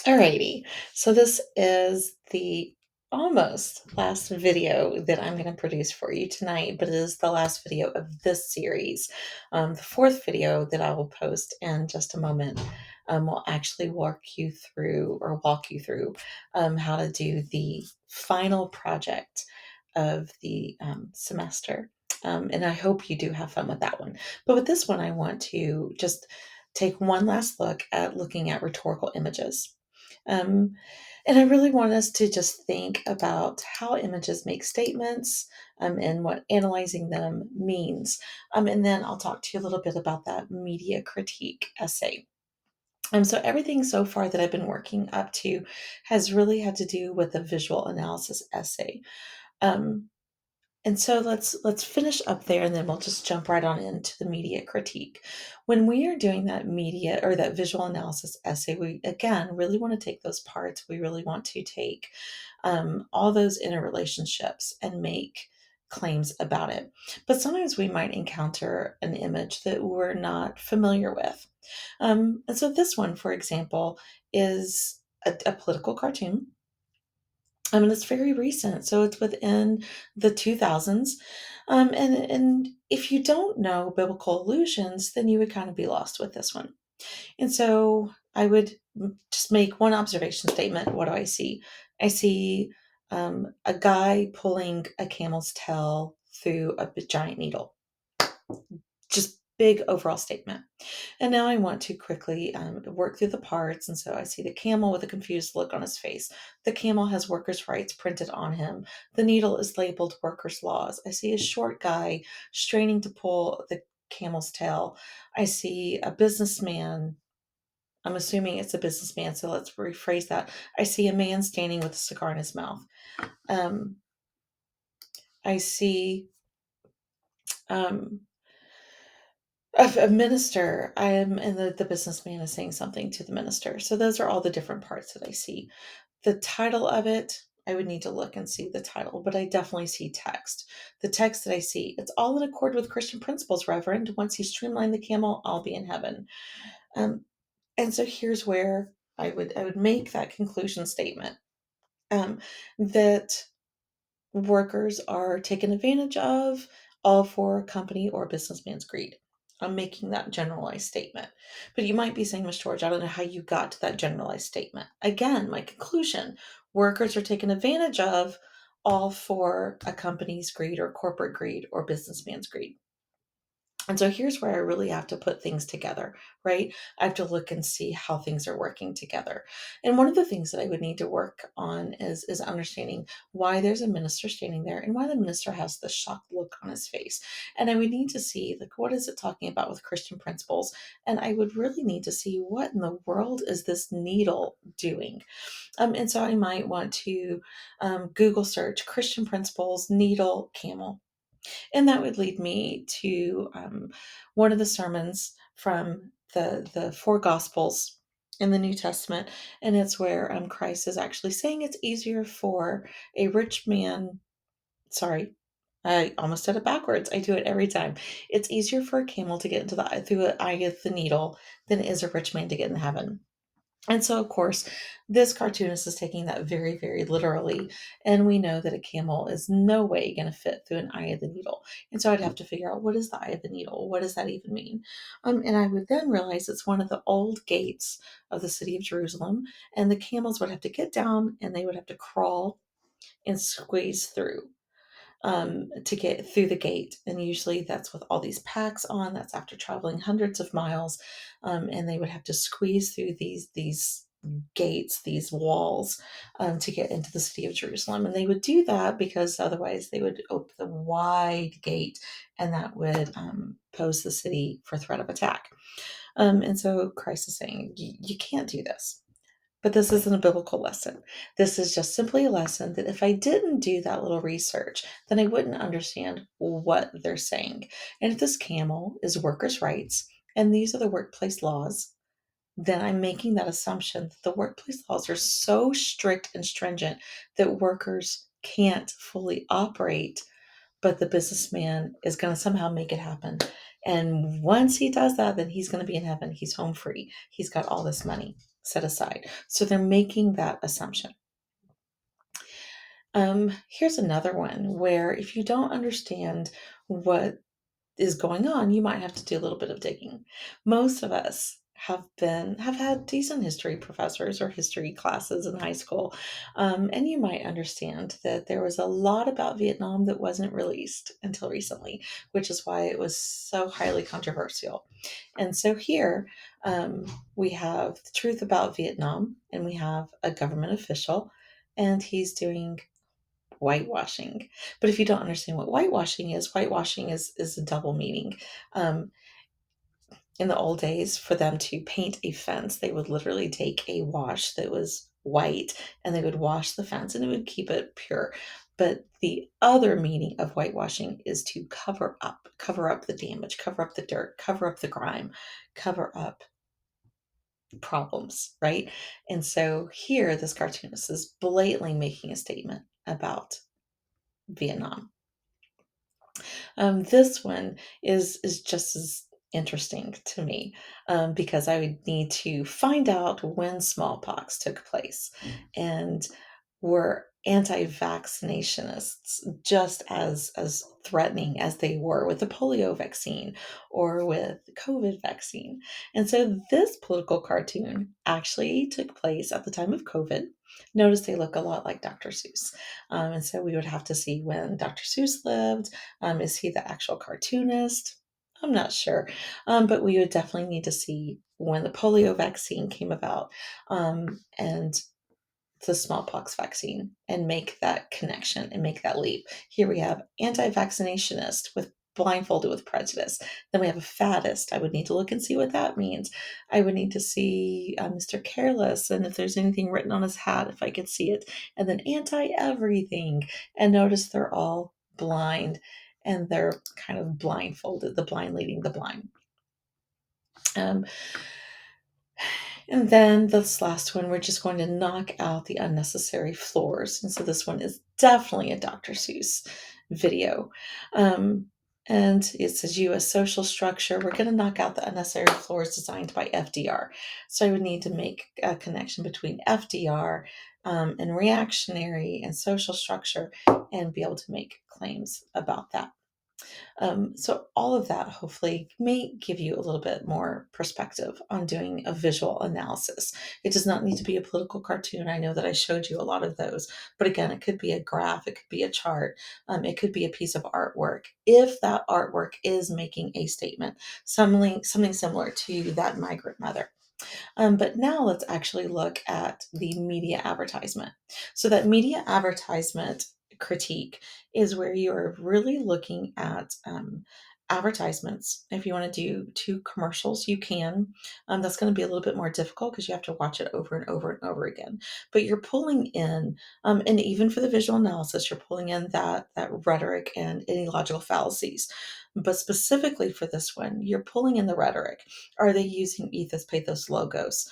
Alrighty, so this is the almost last video that I'm going to produce for you tonight, but it is the last video of this series. The fourth video that I will post in just a moment will actually walk you through how to do the final project of the semester. And I hope you do have fun with that one. But with this one, I want to just take one last look at looking at rhetorical images. Um, and I really want us to just think about how images make statements and what analyzing them means. And then I'll talk to you a little bit about that media critique essay. So everything so far that I've been working up to has really had to do with a visual analysis essay. Um, and so let's finish up there and then we'll just jump right on into the media critique. When we are doing that media or that visual analysis essay, we again really want to take those parts. We really want to take all those interrelationships and make claims about it. But sometimes we might encounter an image that we're not familiar with. And so this one, for example, is a political cartoon. I mean, it's very recent, so it's within the 2000s. And if you don't know biblical allusions, then you would kind of be lost with this one. And so I would just make one observation statement. What do I see? I see a guy pulling a camel's tail through a giant needle. Just big overall statement. And now I want to quickly work through the parts. And so I see the camel with a confused look on his face. The camel has workers' rights printed on him. The needle is labeled workers' laws. I see a short guy straining to pull the camel's tail. I see a businessman. I'm assuming it's a businessman, so let's rephrase that. I see a man standing with a cigar in his mouth. Um, I see um, a minister. And the businessman is saying something to the minister. So those are all the different parts that I see. The title of it, I would need to look and see the title, but I definitely see text. The text that I see, it's all in accord with Christian principles, Reverend. Once you streamline the camel, I'll be in heaven. Um, and so here's where I would make that conclusion statement um, that workers are taken advantage of, all for company or businessman's greed. I'm making that generalized statement. But you might be saying, Miss George, I don't know how you got to that generalized statement. Again, my conclusion, workers are taken advantage of, all for a company's greed or corporate greed or businessman's greed. And so here's where I really have to put things together, right? I have to look and see how things are working together. And one of the things that I would need to work on is understanding why there's a minister standing there and why the minister has the shocked look on his face. And I would need to see, like, what is it talking about with Christian principles? And I would really need to see what in the world is this needle doing? And so I might want to Google search Christian principles, needle, camel, and that would lead me to one of the sermons from the four Gospels in the New Testament. And it's where Christ is actually saying it's easier for a rich man. Sorry, I almost said it backwards. I do it every time. It's easier for a camel to get into the eye, through the eye of the needle than it is a rich man to get in heaven. And so, of course, this cartoonist is taking that very, very literally. And we know that a camel is no way going to fit through an eye of the needle. And so I'd have to figure out, what is the eye of the needle? What does that even mean? And I would then realize it's one of the old gates of the city of Jerusalem. And the camels would have to get down and they would have to crawl and squeeze through to get through the gate. And usually that's with all these packs on. That's after traveling hundreds of miles, and they would have to squeeze through these gates, these walls, to get into the city of Jerusalem. And they would do that because otherwise they would open the wide gate, and that would pose the city for threat of attack. And so Christ is saying, you can't do this. But this isn't a biblical lesson. This is just simply a lesson that if I didn't do that little research, then I wouldn't understand what they're saying. And if this camel is workers' rights and these are the workplace laws, then I'm making that assumption that the workplace laws are so strict and stringent that workers can't fully operate, but the businessman is going to somehow make it happen. And once he does that, then he's going to be in heaven. He's home free. He's got all this money. set aside. So they're making that assumption. Here's another one where if you don't understand what is going on, you might have to do a little bit of digging. Most of us have had decent history professors or history classes in high school, and you might understand that there was a lot about Vietnam that wasn't released until recently, which is why it was so highly controversial. And so here um, we have the truth about Vietnam, and we have a government official, and he's doing whitewashing. But if you don't understand what whitewashing is a double meaning. Um, in the old days, for them to paint a fence, they would literally take a wash that was white and they would wash the fence and it would keep it pure. But the other meaning of whitewashing is to cover up the damage, cover up the dirt, cover up the grime, cover up problems, right? And so here, this cartoonist is blatantly making a statement about Vietnam. This one is just as interesting to me because I would need to find out when smallpox took place, and were anti-vaccinationists just as threatening as they were with the polio vaccine or with the COVID vaccine. And so this political cartoon actually took place at the time of COVID. Notice they look a lot like Dr. Seuss. And so we would have to see when Dr. Seuss lived. Is he the actual cartoonist? I'm not sure. But we would definitely need to see when the polio vaccine came about, and the smallpox vaccine, and make that connection and make that leap. Here we have anti-vaccinationist with blindfolded with prejudice. Then we have a faddist. I would need to look and see what that means. I would need to see Mr. Careless and if there's anything written on his hat, if I could see it. And then anti-everything. And notice they're all blind and they're kind of blindfolded, the blind leading the blind. Um, And then this last one, we're just going to knock out the unnecessary floors. And so this one is definitely a Dr. Seuss video. Um, and it says U.S. social structure. We're going to knock out the unnecessary floors designed by FDR. So I would need to make a connection between FDR and reactionary and social structure and be able to make claims about that. So all of that hopefully may give you a little bit more perspective on doing a visual analysis. It does not need to be a political cartoon. I know that I showed you a lot of those, but again, it could be a graph, it could be a chart, it could be a piece of artwork. If that artwork is making a statement, something similar to that migrant mother. But now let's actually look at the media advertisement. So that media advertisement critique is where you are really looking at advertisements. If you want to do two commercials, you can. That's going to be a little bit more difficult because you have to watch it over and over and over again. But you're pulling in, and even for the visual analysis, you're pulling in that rhetoric and any logical fallacies. But specifically for this one, you're pulling in the rhetoric. Are they using ethos, pathos, logos?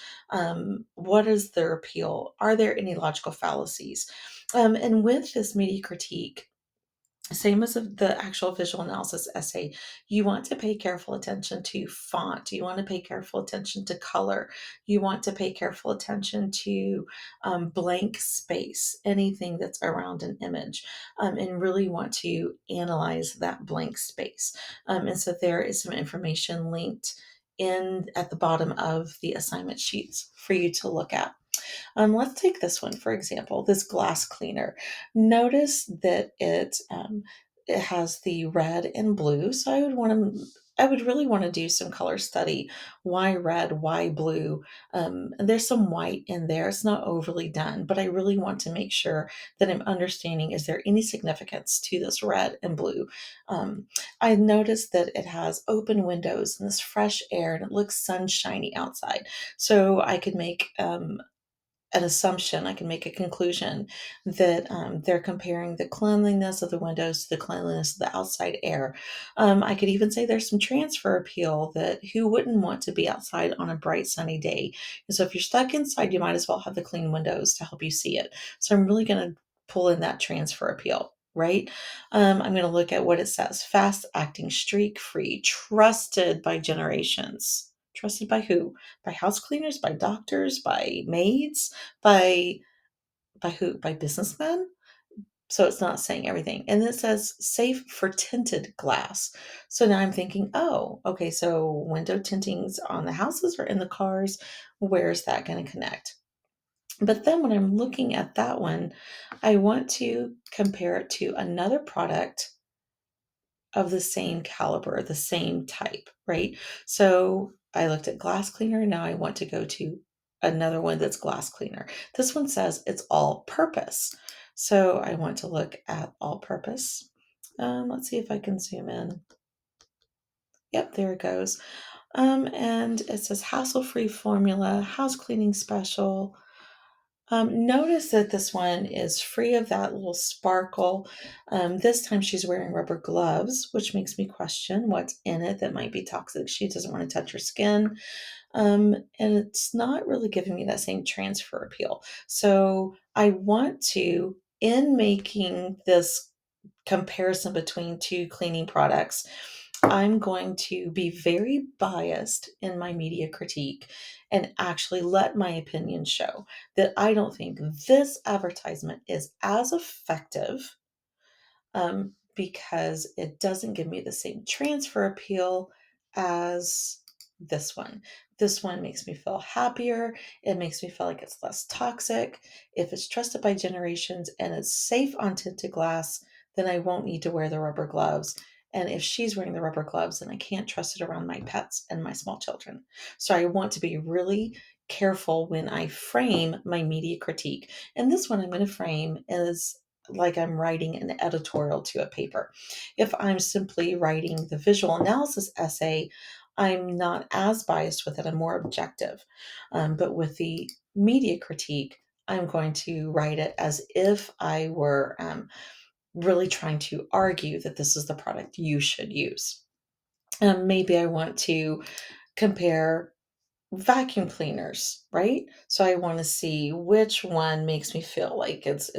What is their appeal? Are there any logical fallacies? And with this media critique, same as the actual visual analysis essay, you want to pay careful attention to font. You want to pay careful attention to color. You want to pay careful attention to blank space, anything that's around an image, and really want to analyze that blank space. And so there is some information linked in at the bottom of the assignment sheets for you to look at. Let's take this one, for example, this glass cleaner. Notice that it has the red and blue. So I would really want to do some color study. Why red? Why blue? And there's some white in there. It's not overly done, but I really want to make sure that I'm understanding, is there any significance to this red and blue? I noticed that it has open windows and this fresh air and it looks sunshiny outside. So I could make an assumption, I can make a conclusion that they're comparing the cleanliness of the windows to the cleanliness of the outside air. I could even say there's some transfer appeal, that who wouldn't want to be outside on a bright sunny day? And so if you're stuck inside, you might as well have the clean windows to help you see it. So I'm really going to pull in that transfer appeal. Right? I'm going to look at what it says: fast acting, streak free, trusted by generations. Trusted by who? By house cleaners, by doctors, by maids, by who? By businessmen? So it's not saying everything. And it says safe for tinted glass. So now I'm thinking, oh, okay, so window tintings on the houses or in the cars, where's that going to connect? But then when I'm looking at that one, I want to compare it to another product of the same caliber, the same type, right? So I looked at glass cleaner. Now I want to go to another one that's glass cleaner. This one says it's all purpose. So I want to look at all purpose. Let's see if I can zoom in. Yep, there it goes. And it says hassle-free formula, house cleaning special. Notice that this one is free of that little sparkle. This time she's wearing rubber gloves, which makes me question what's in it that might be toxic. She doesn't want to touch her skin. And it's not really giving me that same transfer appeal. So I want to, in making this comparison between two cleaning products, I'm going to be very biased in my media critique and actually let my opinion show that I don't think this advertisement is as effective, because it doesn't give me the same transfer appeal as this one. This one makes me feel happier. It makes me feel like it's less toxic. If it's trusted by generations and it's safe on tinted glass, then I won't need to wear the rubber gloves. And if she's wearing the rubber gloves, then I can't trust it around my pets and my small children. So I want to be really careful when I frame my media critique. And this one I'm going to frame is like I'm writing an editorial to a paper. If I'm simply writing the visual analysis essay, I'm not as biased with it. I'm more objective. But with the media critique, I'm going to write it as if I were really trying to argue that this is the product you should use. Maybe I want to compare vacuum cleaners, right? So I want to see which one makes me feel like it's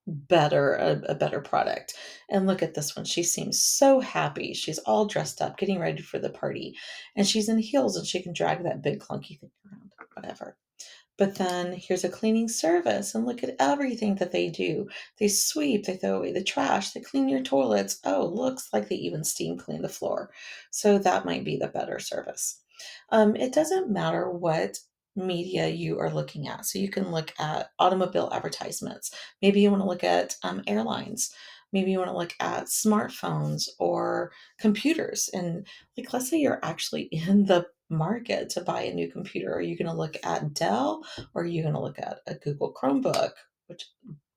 better, a better product. And look at this one. She seems so happy. She's all dressed up, getting ready for the party. And she's in heels and she can drag that big clunky thing around, whatever. But then here's a cleaning service, and look at everything that they do. They sweep, they throw away the trash, they clean your toilets. Oh, looks like they even steam clean the floor. So that might be the better service. It doesn't matter what media you are looking at. So you can look at automobile advertisements. Maybe you want to look at airlines. Maybe you want to look at smartphones or computers. And like, let's say you're actually in the market to buy a new computer. Are you going to look at Dell, or are you going to look at a Google Chromebook, which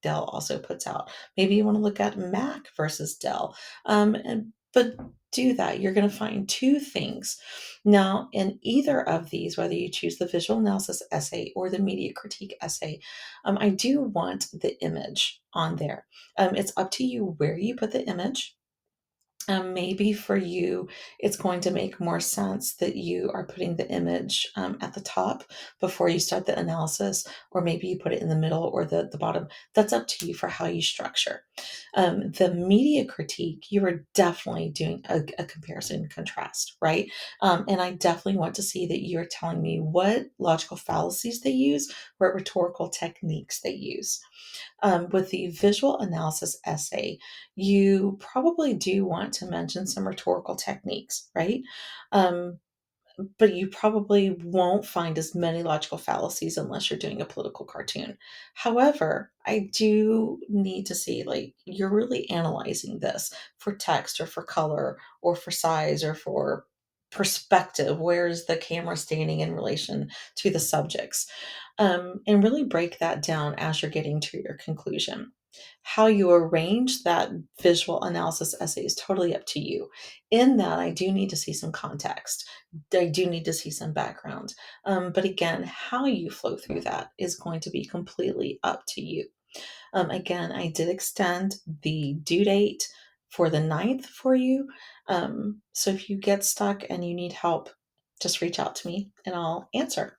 Dell also puts out? Maybe you want to look at Mac versus Dell. But do that. You're going to find two things. Now, in either of these, whether you choose the visual analysis essay or the media critique essay, I do want the image on there. It's up to you where you put the image. Maybe for you, it's going to make more sense that you are putting the image at the top before you start the analysis, or maybe you put it in the middle or the bottom. That's up to you for how you structure. The media critique, you are definitely doing a comparison and contrast, right? And I definitely want to see that you're telling me what logical fallacies they use, what rhetorical techniques they use. With the visual analysis essay, you probably do want to mention some rhetorical techniques, right? Um, but you probably won't find as many logical fallacies unless you're doing a political cartoon. However, I do need to see, like, you're really analyzing this for text or for color or for size or for perspective. Where is the camera standing in relation to the subjects? And really break that down as you're getting to your conclusion. How you arrange that visual analysis essay is totally up to you. In that, I do need to see some context. I do need to see some background. But again, how you flow through that is going to be completely up to you. Again, I did extend the due date for the 9th for you. So if you get stuck and you need help, just reach out to me and I'll answer.